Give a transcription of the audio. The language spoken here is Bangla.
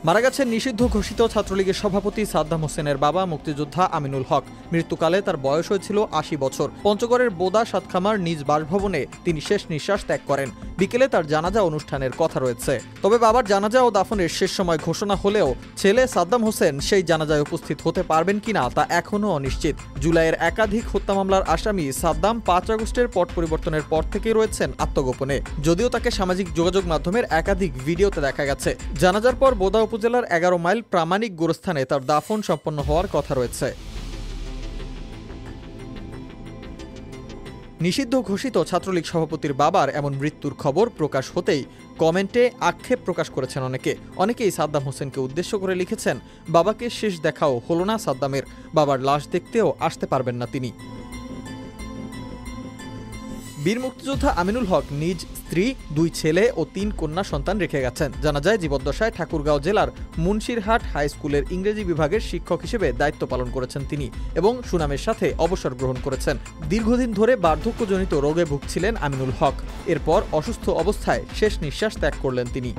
মারা গেছেন নিষিদ্ধ ঘোষিত ছাত্রলীগের সভাপতি সাদ্দাম হোসেনের বাবা মুক্তিযোদ্ধা আমিনুল হক। মৃত্যুকালে তার বয়স হয়েছিল ৮০ বছর। পঞ্চগড়ের বোদা সাতখামার নিজ বাসভবনে তিনি শেষ নিঃশ্বাস ত্যাগ করেন। বিকেলে তার জানাজা অনুষ্ঠানের কথা রয়েছে। তবে বাবার জানাজা ও দাফনের শেষ সময় ঘোষণা হলেও ছেলে সাদ্দাম হোসেন সেই জানাজায় উপস্থিত হতে পারবেন কিনা তা এখনও অনিশ্চিত। জুলাইয়ের একাধিক হত্যা মামলার আসামি সাদ্দাম ৫ আগস্টের পট পরিবর্তনের পর থেকেই রয়েছেন আত্মগোপনে, যদিও তাকে সামাজিক যোগাযোগ মাধ্যমের একাধিক ভিডিওতে দেখা গেছে। জানাজার পর বোদা উপজেলার ১১ মাইল প্রামাণিক গোরস্থানে তার দাফন সম্পন্ন হওয়ার কথা রয়েছে। নিষিদ্ধ ঘোষিত ছাত্রলীগ সভাপতির বাবার এমন মৃত্যুর খবর প্রকাশ হতেই কমেন্টে আক্ষেপ প্রকাশ করেছেন অনেকেই সাদ্দাম হোসেনকে উদ্দেশ্য করে লিখেছেন, বাবাকে শেষ দেখাও হলো না সাদ্দামের, বাবার লাশ দেখতেও আসতে পারবেন না তিনি। বীর মুক্তিযোদ্ধা আমিনুল হক নিজ স্ত্রী, ২ ছেলে ও ৩ কন্যা সন্তান রেখে গেছেন। জানা যায় জীবদ্দশায় ঠাকুরগাঁও জেলার মুন্সিরহাট হাই স্কুলের ইংরেজি বিভাগের শিক্ষক হিসেবে দায়িত্ব পালন করেছেন তিনি এবং সুনামের সাথে অবসর গ্রহণ করেছেন। দীর্ঘদিন ধরে বার্ধক্যজনিত রোগে ভুগছিলেন আমিনুল হক। এরপর অসুস্থ অবস্থায় শেষ নিঃশ্বাস ত্যাগ করলেন তিনি।